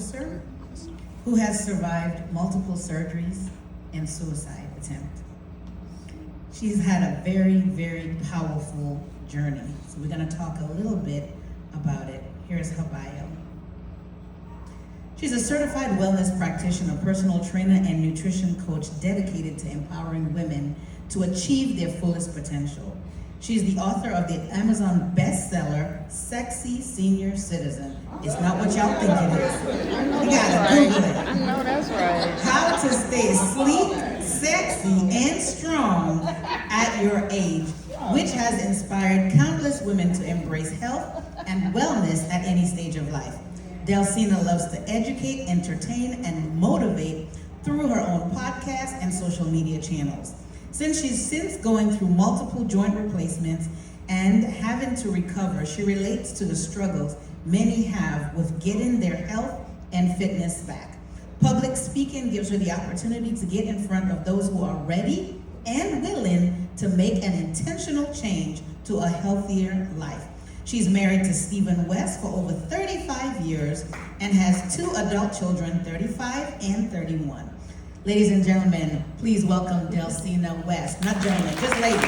officer who has survived multiple surgeries and suicide attempt. She's had a very, very powerful journey. So we're gonna talk a little bit about it. Here's her bio. She's a certified wellness practitioner, personal trainer, and nutrition coach dedicated to empowering women to achieve their fullest potential. She's the author of the Amazon bestseller, Sexy Senior Citizen. It's not what y'all think it is. You gotta Google it. I know that's right. How to stay sleek, sexy, and strong at your age, which has inspired countless women to embrace health and wellness at any stage of life. Delsina loves to educate, entertain, and motivate through her own podcast and social media channels. Since going through multiple joint replacements and having to recover, she relates to the struggles many have with getting their health and fitness back. Public speaking gives her the opportunity to get in front of those who are ready and willing to make an intentional change to a healthier life. She's married to Stephen West for over 35 years and has 2 adult children, 35 and 31. Ladies and gentlemen, please welcome Delsina West. Not gentlemen, just ladies.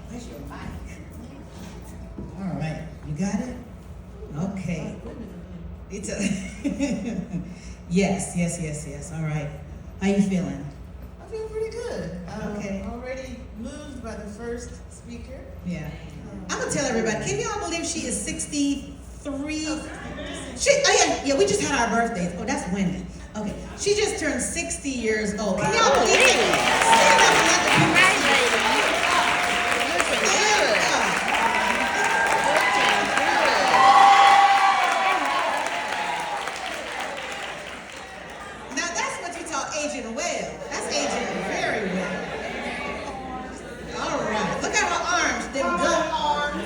Where's your mic? All right, you got it? Okay. It's yes. All right. How you feeling? I feel pretty good. Okay. Already moved by the first speaker. Yeah. I'm gonna tell everybody. Can y'all believe she is 63? Yeah. We just had our birthdays. Oh, that's Wendy. Okay. She just turned 60 years old. Can y'all believe it? Stand up and let the people. Aging well. That's aging very well. All right. Look at her arms. Them arms.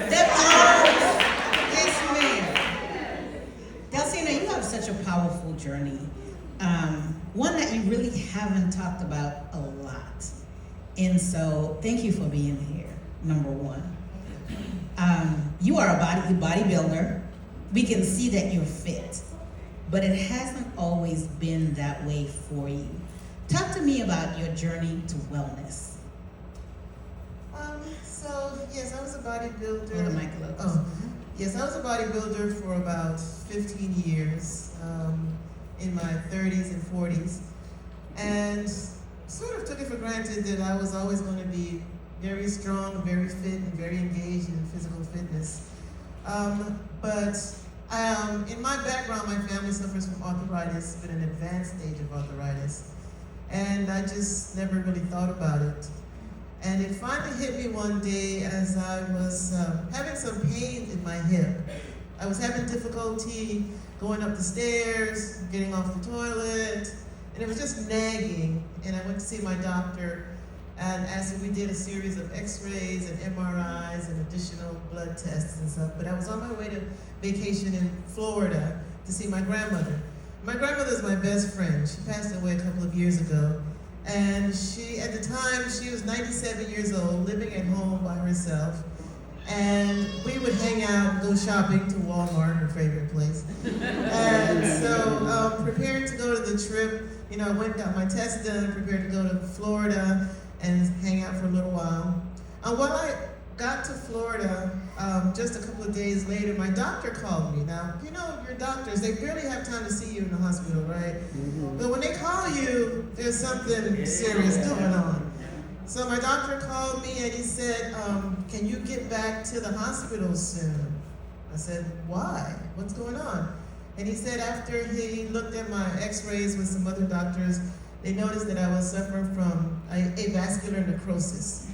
Yes, ma'am. Delsina, you have such a powerful journey. One that you really haven't talked about a lot. And so thank you for being here, number one. You are a bodybuilder. We can see that you're fit, but it hasn't always been that way for you. Talk to me about your journey to wellness. Yes, I was a bodybuilder. Oh, the mic a little. Oh, yes, I was a bodybuilder for about 15 years, in my 30s and 40s, and sort of took it for granted that I was always going to be very strong, very fit, and very engaged in physical fitness. But in my background, my family suffers from arthritis, but an advanced stage of arthritis. And I just never really thought about it. And it finally hit me one day as I was having some pain in my hip. I was having difficulty going up the stairs, getting off the toilet, and it was just nagging. And I went to see my doctor, and we did a series of x-rays and MRIs and additional blood tests and stuff. But I was on my way to vacation in Florida to see my grandmother. My grandmother is my best friend. She passed away a couple of years ago. And at the time, she was 97 years old, living at home by herself. And we would hang out and go shopping to Walmart, her favorite place. And so, preparing to go to the trip, I went and got my test done, prepared to go to Florida and hang out for a little while. While I got to Florida, just a couple of days later, my doctor called me. Now, your doctors, they barely have time to see you in the hospital, right? Mm-hmm. But when they call you, there's something serious going on. So my doctor called me and he said, can you get back to the hospital soon? I said, why? What's going on? And he said after he looked at my x-rays with some other doctors, they noticed that I was suffering from avascular necrosis.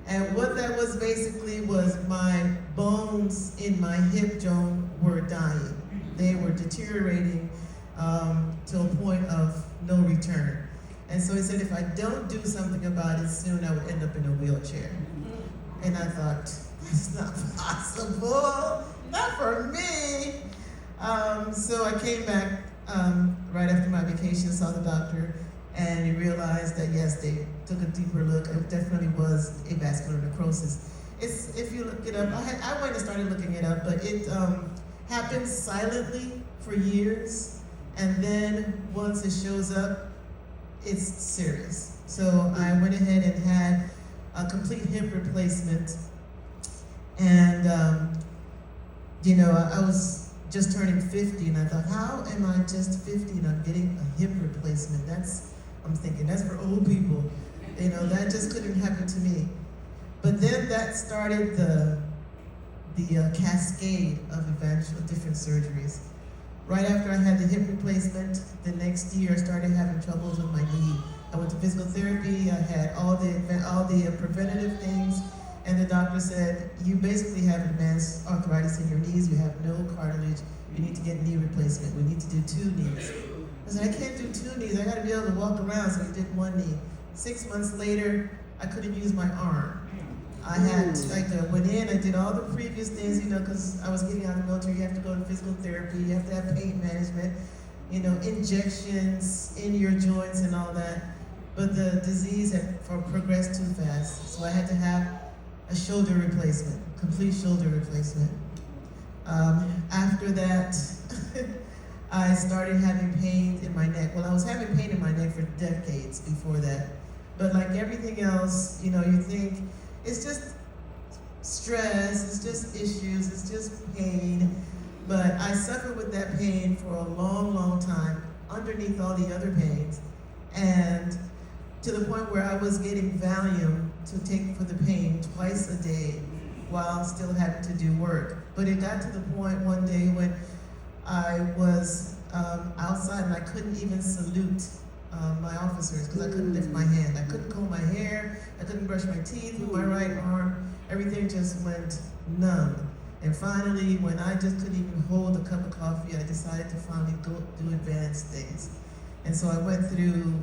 And what that was basically was my bones in my hip joint were dying. They were deteriorating to a point of no return. And so he said, if I don't do something about it soon, I would end up in a wheelchair. And I thought, that's not possible, not for me. So I came back right after my vacation, saw the doctor, and he realized that yes, they took a deeper look. It definitely was avascular necrosis. It's, if you look it up, I went and started looking it up, but it happens silently for years, and then once it shows up, it's serious. So I went ahead and had a complete hip replacement, and I was just turning 50, and I thought, how am I just 50 and I'm getting a hip replacement? I'm thinking, that's for old people. That just couldn't happen to me. But then that started the cascade of different surgeries. Right after I had the hip replacement, the next year I started having troubles with my knee. I went to physical therapy, I had all the preventative things, and the doctor said, you basically have advanced arthritis in your knees, you have no cartilage, you need to get knee replacement, we need to do 2 knees. I said, I can't do 2 knees, I gotta be able to walk around, so we did 1 knee. 6 months later, I couldn't use my arm. I had, went in, I did all the previous things, because I was getting out of the military, you have to go to physical therapy, you have to have pain management, injections in your joints and all that. But the disease had progressed too fast, so I had to have a shoulder replacement, complete shoulder replacement. After that, I started having pain in my neck. Well, I was having pain in my neck for decades before that. But like everything else, you think it's just stress, it's just issues, it's just pain. But I suffered with that pain for a long, long time, underneath all the other pains. And to the point where I was getting Valium to take for the pain twice a day while still having to do work. But it got to the point one day when I was outside and I couldn't even salute my officers because I couldn't lift my hand. I couldn't comb my hair, I couldn't brush my teeth with my right arm. Everything just went numb. And finally, when I just couldn't even hold a cup of coffee, I decided to finally go do advanced things. And so I went through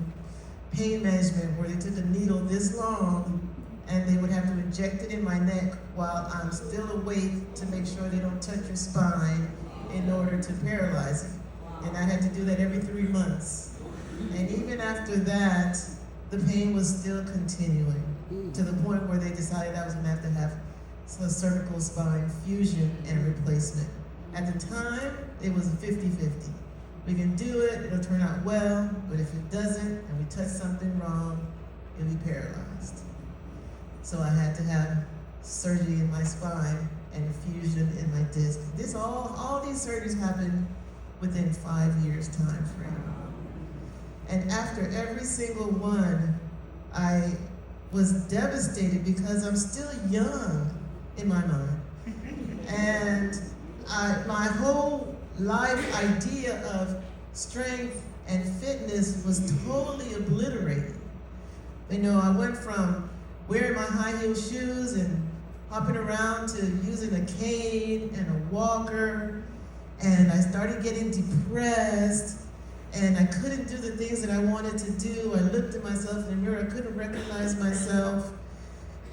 pain management where they took a needle this long and they would have to inject it in my neck while I'm still awake to make sure they don't touch your spine in order to paralyze it. And I had to do that every 3 months. And even after that, the pain was still continuing to the point where they decided I was gonna have to have a cervical spine fusion and replacement. At the time, it was a 50-50. We can do it, it'll turn out well, but if it doesn't, and we touch something wrong, you'll be paralyzed. So I had to have surgery in my spine and fusion in my disc. All these surgeries happened within 5 years time frame. And after every single one, I was devastated because I'm still young in my mind. And my whole life idea of strength and fitness was totally obliterated. I went from wearing my high heel shoes and hopping around to using a cane and a walker, and I started getting depressed, and I couldn't do the things that I wanted to do. I looked at myself in the mirror, I couldn't recognize myself,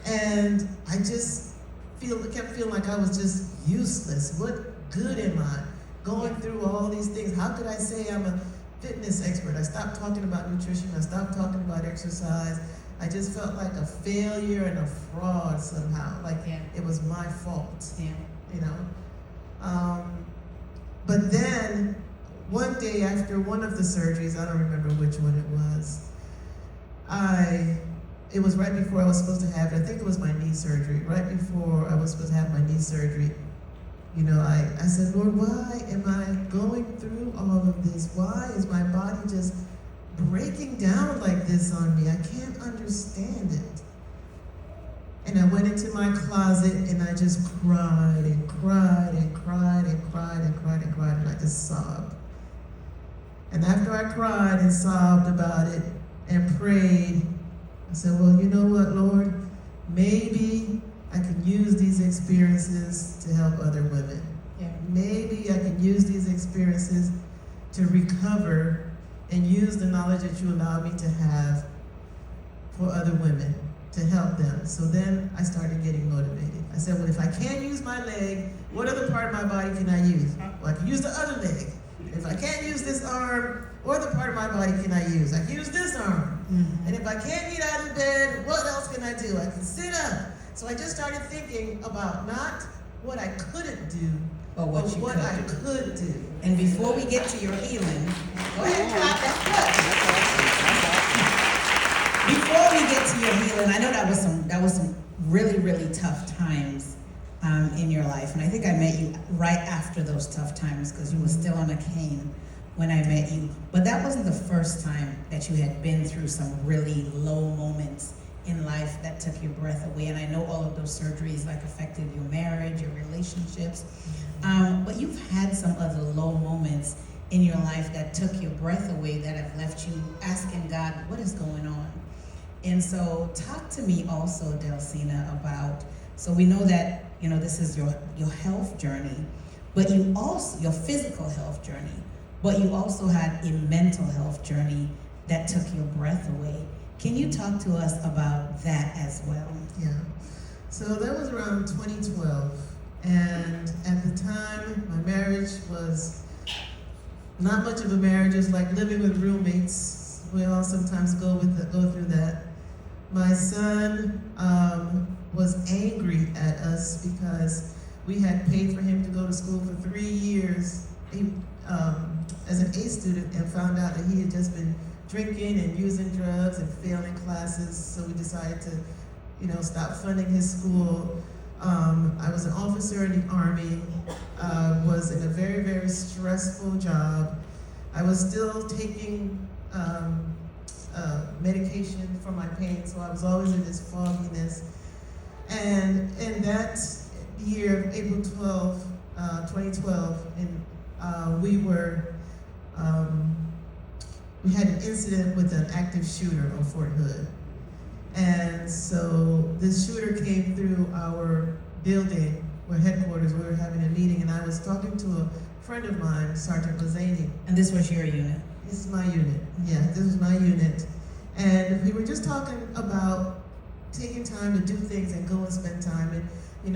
and I just kept feeling like I was just useless. What good am I? Going through all these things. How could I say I'm a fitness expert? I stopped talking about nutrition, I stopped talking about exercise. I just felt like a failure and a fraud somehow, like it was my fault, But then, one day after one of the surgeries, I don't remember which one it was, it was right before I was supposed to have it, I think it was my knee surgery, right before I was supposed to have my knee surgery, I said, Lord, why am I going through all of this? Why is my body just breaking down like this on me? I can't understand it. And I went into my closet and I just cried and cried and cried and cried and cried and cried and I just sobbed. And after I cried and sobbed about it and prayed, I said, well, you know what, Lord? Maybe I can use these experiences to help other women. Yeah. Maybe I can use these experiences to recover and use the knowledge that you allow me to have for other women, to help them. So then I started getting motivated. I said, well, if I can't use my leg, what other part of my body can I use? Well, I can use the other leg. If I can't use this arm, what other part of my body can I use? I can use this arm. Mm-hmm. And if I can't get out of bed, what else can I do? I can sit up. So I just started thinking about not what I couldn't do, But but what you what could I do. could do. And before we get to your healing, go ahead and clap that foot. Before we get to your healing, I know that was some really, really tough times in your life. And I think I met you right after those tough times because you were still on a cane when I met you. But that wasn't the first time that you had been through some really low moments in life that took your breath away. And I know all of those surgeries like affected your marriage, your relationships. But you've had some other low moments in your life that took your breath away, that have left you asking God, what is going on? And so talk to me also, Delsina, about, so we know that, this is your health journey, but you also, your physical health journey, but you also had a mental health journey that took your breath away. Can you talk to us about that as well? Yeah. So that was around 2012. And at the time, my marriage was not much of a marriage. It was like living with roommates. We all sometimes go through that. My son was angry at us because we had paid for him to go to school for 3 years as an A student, and found out that he had just been drinking and using drugs and failing classes. So we decided to, stop funding his school. I was an officer in the Army, was in a very, very stressful job. I was still taking medication for my pain, so I was always in this fogginess. And in that year, April 12, 2012, we had an incident with an active shooter on Fort Hood. And so this shooter came through our building, where headquarters, we were having a meeting, and I was talking to a friend of mine, Sergeant Lazani. And this was your unit? This is my unit, yeah, this was my unit. And we were just talking about taking time to do things and go and spend time. And,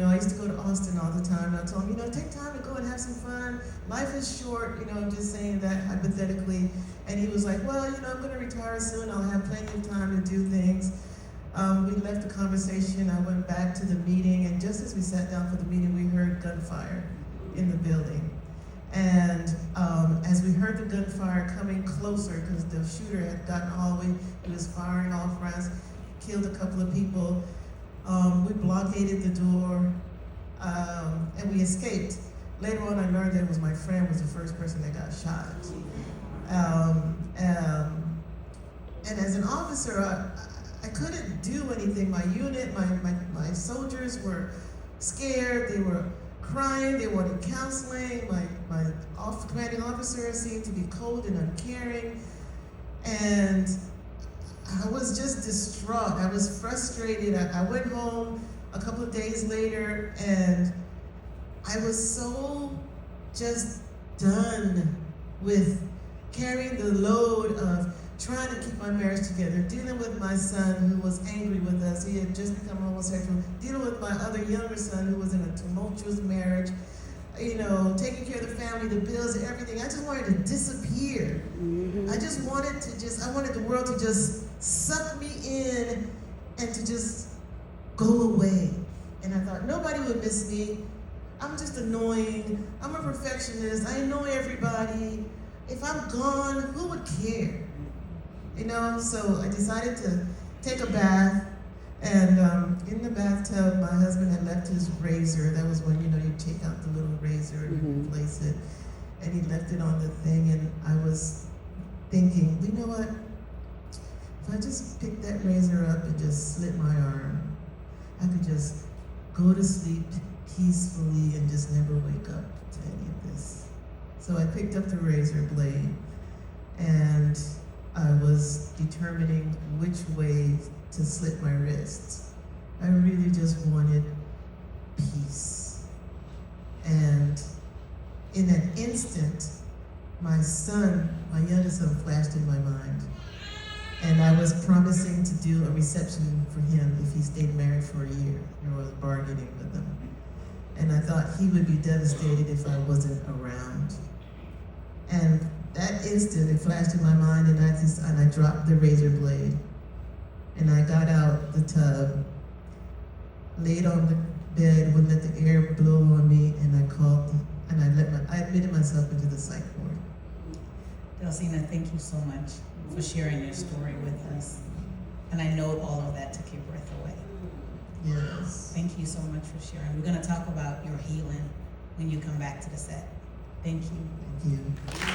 I used to go to Austin all the time, and I told him, take time to go and have some fun. Life is short, I'm just saying that hypothetically. And he was like, well, I'm gonna retire soon, I'll have plenty of time to do things. We left the conversation, I went back to the meeting, and just as we sat down for the meeting, we heard gunfire in the building. And as we heard the gunfire coming closer, because the shooter had gotten all the way, he was firing off rounds, killed a couple of people. We blockaded the door, and we escaped. Later on, I learned that it was my friend was the first person that got shot. And as an officer, I couldn't do anything. My unit, my soldiers were scared. They were crying. They wanted counseling. My commanding officer seemed to be cold and uncaring. And I was just distraught. I was frustrated. I went home a couple of days later, and I was so just done with carrying the load of trying to keep my marriage together, dealing with my son who was angry with us. He had just become homosexual, dealing with my other younger son who was in a tumultuous marriage, taking care of the family, the bills, and everything. I just wanted to disappear. Mm-hmm. I wanted the world to just suck me in and to just go away. And I thought, nobody would miss me. I'm just annoying. I'm a perfectionist. I annoy everybody. If I'm gone, who would care? So I decided to take a bath, and in the bathtub, my husband had left his razor. That was when, you take out the little razor and replace it. And he left it on the thing, and I was thinking, you know what? If I just picked that razor up and just slit my arm, I could just go to sleep peacefully and just never wake up to any of this. So I picked up the razor blade, and I was determining which way to slit my wrists. I really just wanted peace. And in an instant, my youngest son flashed in my mind. And I was promising to do a reception for him if he stayed married for a year. I was bargaining with him. And I thought he would be devastated if I wasn't around. And that instant, it flashed in my mind, and I dropped the razor blade. And I got out the tub, laid on the bed, wouldn't let the air blow on me, and I admitted myself into the psych ward. Delsina, thank you so much for sharing your story with us. And I know all of that took your breath away. Yes. Thank you so much for sharing. We're going to talk about your healing when you come back to the set. Thank you. Thank you.